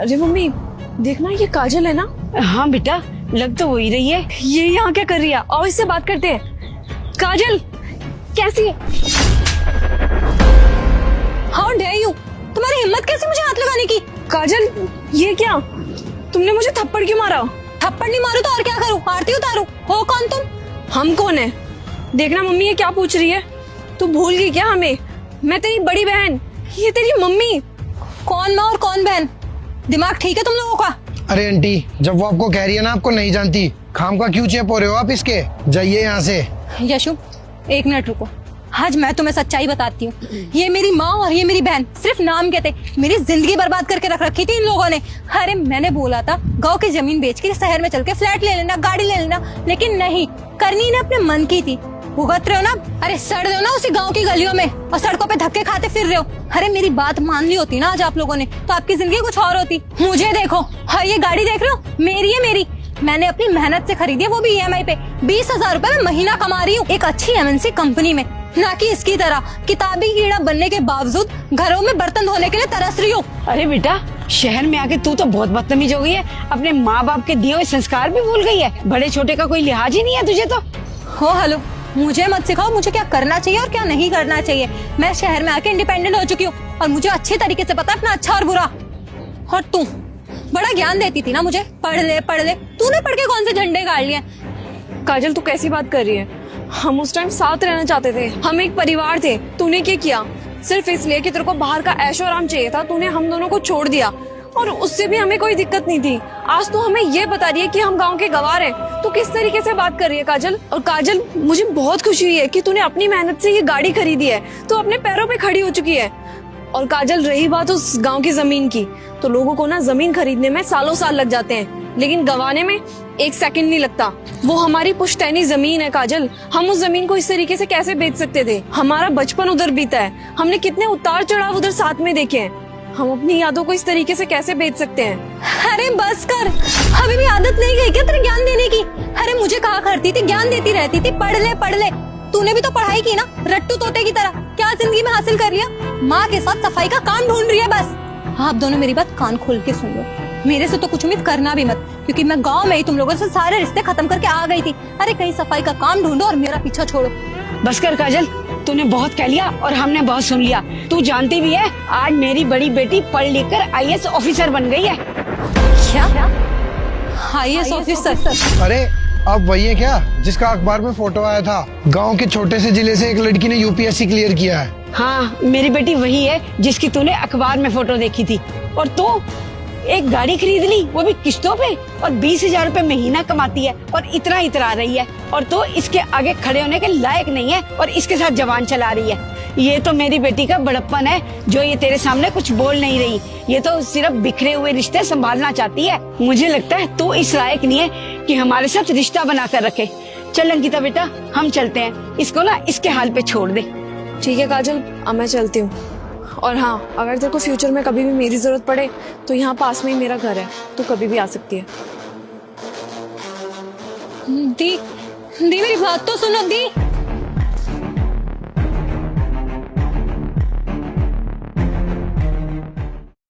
अरे मम्मी देखना, ये काजल है ना? हाँ बेटा, लग तो हो ही रही है। ये यहाँ क्या कर रही है? और इससे बात करते हैं। काजल कैसी है? हाउ डेयर यू, तुम्हारी हिम्मत कैसी मुझे हाथ लगाने की? काजल ये क्या, तुमने मुझे थप्पड़ क्यों मारा? थप्पड़ नहीं मारू तो और क्या करूं? आरती उतारूं? हो कौन तुम? हम कौन है? देखना मम्मी ये क्या पूछ रही है। तू भूल गई क्या हमें? मैं तेरी बड़ी बहन, ये तेरी मम्मी। कौन माँ और कौन बहन? दिमाग ठीक है तुम लोगों का? अरे आंटी, जब वो आपको कह रही है ना आपको नहीं जानती, खाम का क्यों चेप हो रहे हो आप इसके? जाइए यहाँ से। यशु एक मिनट रुको, आज मैं तुम्हें सच्चाई बताती हूँ। ये मेरी माँ और ये मेरी बहन सिर्फ नाम के थे, मेरी जिंदगी बर्बाद करके रख रखी थी इन लोगों ने। अरे मैंने बोला था गांव की जमीन बेच के शहर में चल के फ्लैट ले लेना, गाड़ी ले लेना, लेकिन नहीं, करनी ने अपने मन की थी। भुगत रहे हो ना? अरे सड़ रहे हो ना उसी गांव की गलियों में और सड़कों पे धक्के खाते फिर रहे हो। अरे मेरी बात मान ली होती ना आज आप लोगों ने, तो आपकी जिंदगी कुछ और होती। मुझे देखो, हाँ ये गाड़ी देख रहे हो, मेरी है, मेरी। मैंने अपनी मेहनत से खरीदी है, वो भी EMI पे। 20,000 रुपए में महीना कमा रही हूँ एक अच्छी MNC कंपनी में, ना कि इसकी तरह किताबी कीड़ा बनने के बावजूद घरों में बर्तन धोने के लिए तरस रही हूँ। अरे बेटा, शहर में आके तू तो बहुत बदतमीज हो गई है। अपने माँ बाप के दिए हुए संस्कार भी भूल गई है। बड़े छोटे का कोई लिहाज ही नहीं है तुझे तो। हो हेलो, मुझे मत सिखाओ मुझे क्या करना चाहिए और क्या नहीं करना चाहिए। मैं शहर में आके इंडिपेंडेंट हो चुकी हूँ और मुझे अच्छे तरीके से पता है अपना अच्छा और बुरा। और तू बड़ा ज्ञान देती थी ना मुझे, पढ़ ले पढ़ ले। तूने पढ़ के कौन से झंडे गाड़ लिए? काजल तू कैसी बात कर रही है? हम उस टाइम साथ रहना चाहते थे, हम एक परिवार थे। तूने क्या किया? सिर्फ इसलिए कि तेरे को बाहर का ऐशो आराम चाहिए था, तूने हम दोनों को छोड़ दिया, और उससे भी हमें कोई दिक्कत नहीं थी। आज तो हमें ये बता रही है कि हम गांव के गवार हैं। तू किस तरीके से बात कर रही है काजल? और काजल मुझे बहुत खुशी हुई है कि तूने अपनी मेहनत से ये गाड़ी खरीदी है, तू अपने पैरों पे खड़ी हो चुकी है। और काजल रही बात उस गांव की जमीन की, तो लोगों को ना जमीन खरीदने में सालों साल लग जाते हैं, लेकिन गंवाने में 1 सेकंड नहीं लगता। वो हमारी पुश्तैनी जमीन है काजल, हम उस जमीन को इस तरीके से कैसे बेच सकते थे? हमारा बचपन उधर बीता है, हमने कितने उतार चढ़ाव उधर साथ में देखे हैं। हम अपनी यादों को इस तरीके से कैसे बेच सकते हैं? अरे बस कर, अभी भी आदत नहीं गई क्या तेरे ज्ञान देने की? अरे मुझे कहा करती थी, ज्ञान देती रहती थी, पढ़ ले पढ़ ले। तूने भी तो पढ़ाई की ना, रट्टू तोते की तरह। क्या जिंदगी में हासिल कर लिया? माँ के साथ सफाई का काम ढूंढ रही है बस। आप दोनों मेरी बात कान खोल के सुन लो, मेरे से तो कुछ उम्मीद करना भी मत, क्योंकि मैं गांव में ही तुम लोगों से सारे रिश्ते खत्म करके आ गई थी। अरे कहीं सफाई का काम ढूंढो और मेरा पीछा छोड़ो। बस कर काजल, तूने बहुत कह लिया और हमने बहुत सुन लिया। तू जानती भी है आज मेरी बड़ी बेटी पढ़ लिख कर IAS ऑफिसर बन गई है। क्या? IAS officer? अरे अब वही है क्या जिसका अखबार में फोटो आया था? गांव के छोटे से जिले से एक लड़की ने UPSC क्लियर किया है। हाँ, मेरी बेटी वही है जिसकी तूने अखबार में फोटो देखी थी। और तू एक गाड़ी खरीद ली, वो भी किस्तों पे, और 20,000 रुपए महीना कमाती है और इतना इतरा रही है। और तो इसके आगे खड़े होने के लायक नहीं है और इसके साथ जवान चला रही है। ये तो मेरी बेटी का बड़प्पन है जो ये तेरे सामने कुछ बोल नहीं रही। ये तो सिर्फ बिखरे हुए रिश्ते संभालना चाहती है। मुझे लगता है तू इस लायक नहीं है कि हमारे साथ रिश्ता बना कर रखे। चल अंकिता बेटा, हम चलते हैं, इसको ना इसके हाल पे छोड़ दे। ठीक है काजल, अब मैं चलती हूँ। और हाँ, अगर तेरे को फ्यूचर में कभी भी मेरी जरूरत पड़े तो यहाँ पास में ही मेरा घर है, तू कभी भी आ सकती है। दी मेरी बात तो सुनो दी।